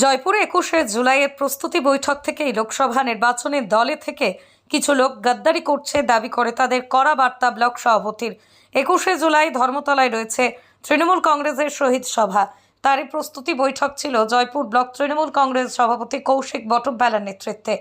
জয়পুরে ২১শে জুলাইয়ের প্রস্তুতি বৈঠক থেকেই লোকসভা নির্বাচনে দলে থেকে কিছু লোক গাদ্দারি করছে দাবি করে তাদের কড়া বার্তা ব্লক সভাপতির। ২১শে জুলাই ধর্মতলায় রয়েছে তৃণমূল কংগ্রেসের শহীদ সভা। তারই প্রস্তুতি বৈঠক ছিল জয়পুর ব্লক তৃণমূল কংগ্রেস সভাপতি কৌশিক বটব্যালার নেতৃত্বে।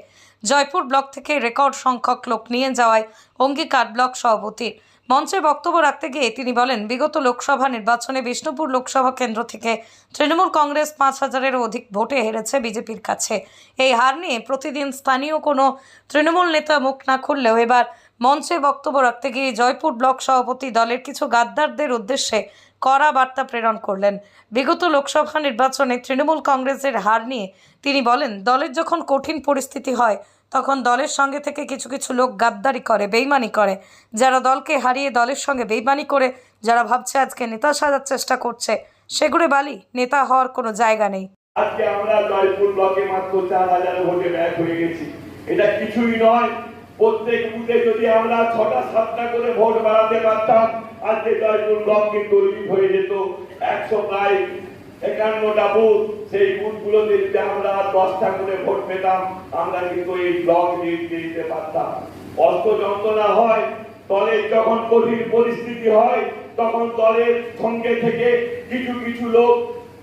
জয়পুর ব্লক থেকে রেকর্ড সংখ্যক লোক নিয়ে যাওয়ায় অঙ্গীকার ব্লক সভাপতির। মঞ্চে বক্তব্য রাখতে গিয়ে তিনি বলেন, বিগত লোকসভা নির্বাচনে বিষ্ণুপুর লোকসভা কেন্দ্র থেকে তৃণমূল কংগ্রেস ৫,০০০-এরও অধিক ভোটে হেরেছে বিজেপির কাছে। এই হার নিয়ে প্রতিদিন স্থানীয় কোনো তৃণমূল নেতা মুখ না খুললেও এবার মঞ্চে বক্তব্য রাখতে গিয়ে জয়পুর ব্লক সভাপতি দলের কিছু গাদ্দারদের উদ্দেশ্যে কড়া বার্তা প্রেরণ করলেন। বিগত লোকসভা নির্বাচনে তৃণমূল কংগ্রেসের হার নিয়ে তিনি বলেন, দলের যখন কঠিন পরিস্থিতি হয় তখন দলের সঙ্গে থেকে কিছু কিছু লোক গাদ্দারি করে, বেইমানি করে। যারা দলকে হারিয়ে দলের সঙ্গে বেইমানি করে যারা ভাবছে আজকে নেতা সাজার চেষ্টা করছে, সেগুলো বালি, নেতা হওয়ার কোনো জায়গা নেই। আজকে আমরা জয়পুর ব্লকে মাত্র ৪,০০০ ভোটে ব্যাক হয়ে গেছি। এটা কিছুই নয়। প্রত্যেক বুথে যদি আমরা ৬টা-৭টা করে ভোট বাড়াতে পারতাম, আজকে জয়পুর ব্লক কিন্তু হয়ে যেত ১৫১টা বুথ। সেই বুথগুলোতে যদি আমরা 10টা করে ভোট পেতাম, আমরা কিন্তু এই ব্লক দিতে পারতাম। অস্ত্র যন্ত্রণা হয়, দলের যখন কঠিন পরিস্থিতি হয়, তখন দলের সঙ্গে থেকে কিছু কিছু লোক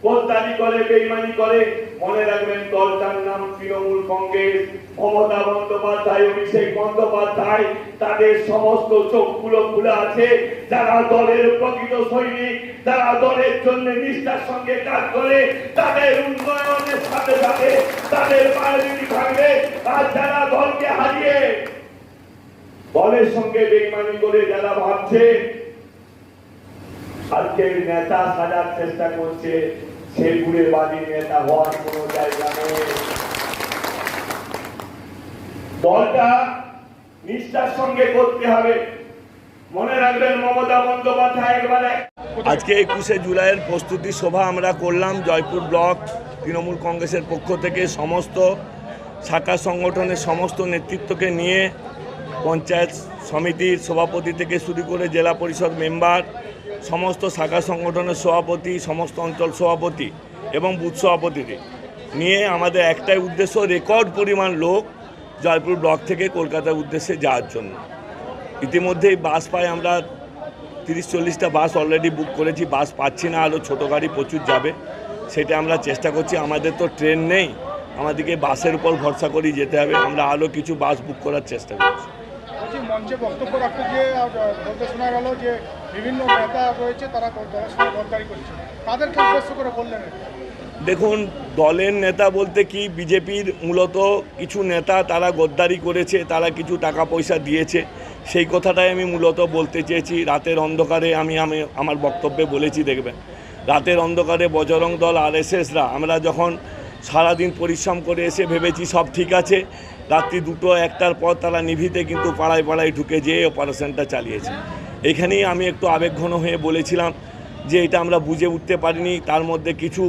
গদ্দারি করে, বেইমানি করে। মনে রাখবেন, দলটার নাম তৃণমূল কংগ্রেস। মমতা বন্দ্যোপাধ্যায়, অভিষেক বন্দ্যোপাধ্যায়, তাদের সমস্ত চোখগুলো খুলে আছে। যারা দলের প্রকৃত সৈনিক, যারা দলের জন্য নিষ্ঠার সঙ্গে কাজ করে, তাদের উন্নয়নের সাথে সাথে তাদের প্রায়োরিটি থাকবে। আর যারা দলকে হারিয়ে দলের সঙ্গে বেইমানি করে যারা ভাবছে আজকে নেতা সাজার চেষ্টা করছে, সেগুলো বাদী নেতা হওয়ার কোনো জায়গা নেই। দলটা নিষ্ঠার সঙ্গে করতে হবে। মনে রাখবেন, মমতা বন্দ্যোপাধ্যায় একবারে আজকে ২১শে জুলাইয়ের প্রস্তুতি সভা আমরা করলাম জয়পুর ব্লক তৃণমূল কংগ্রেসের পক্ষ থেকে। সমস্ত শাখা সংগঠনের সমস্ত নেতৃত্বকে নিয়ে পঞ্চায়েত সমিতির সভাপতি থেকে শুরু করে জেলা পরিষদ মেম্বার, সমস্ত শাখা সংগঠনের সভাপতি, সমস্ত অঞ্চল সভাপতি এবং বুথ সভাপতিদের নিয়ে আমাদের একটাই উদ্দেশ্য, রেকর্ড পরিমাণ লোক জয়পুর ব্লক থেকে কলকাতার উদ্দেশ্যে যাওয়ার জন্য। ইতিমধ্যেই বাস পাই আমরা ৩০-৪০টা বাস অলরেডি বুক করেছি। বাস পাচ্ছি না, আরও ছোটো গাড়ি প্রচুর যাবে, সেটা আমরা চেষ্টা করছি। আমাদের তো ট্রেন নেই, আমাদেরকে বাসের উপর ভরসা করেই যেতে হবে। আমরা আরও কিছু বাস বুক করার চেষ্টা করছি। মঞ্চে বক্তব্য রাখতে গিয়ে বলতে শোনা গেল যে বিভিন্ন নেতা রয়েছে, তারা দলের সঙ্গে গদ্দারি করছে। তাদেরকে উদ্দেশ্য করে বললেন। দেখুন, দলের নেতা বলতে কি, বিজেপির মূলত কিছু নেতা তারা গদ্দারি করেছে, তারা কিছু টাকা পয়সা দিয়েছে, সেই কথাটাই আমি মূলত বলতে চেয়েছি। রাতের অন্ধকারে আমি আমার বক্তব্যে বলেছি, দেখবেন রাতের অন্ধকারে বজরং দল RSSরা আমরা যখন সারাদিন পরিশ্রম করে এসে ভেবেছি সব ঠিক আছে, রাত্রি 2-1টার পর তারা নিভিতে কিন্তু পাড়ায় পাড়ায় ঢুকে যেয়ে অপারেশনটা চালিয়েছে। এখানেই আমি একটু আবেগঘন হয়ে বলেছিলাম যে এটা আমরা বুঝে উঠতে পারিনি, তার মধ্যে কিছু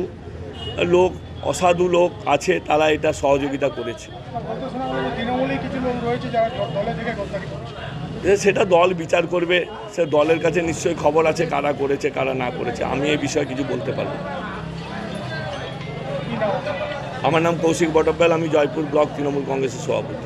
লোক, অসাধু লোক আছে, তারা এটা সহযোগিতা করেছে। সেটা দল বিচার করবে, সে দলের কাছে নিশ্চয়ই খবর আছে কারা করেছে কারা না করেছে। আমি এই বিষয়ে কিছু বলতে পারবো। আমার নাম কৌশিক বটব্যাল, আমি জয়পুর ব্লক তৃণমূল কংগ্রেসের সভাপতি।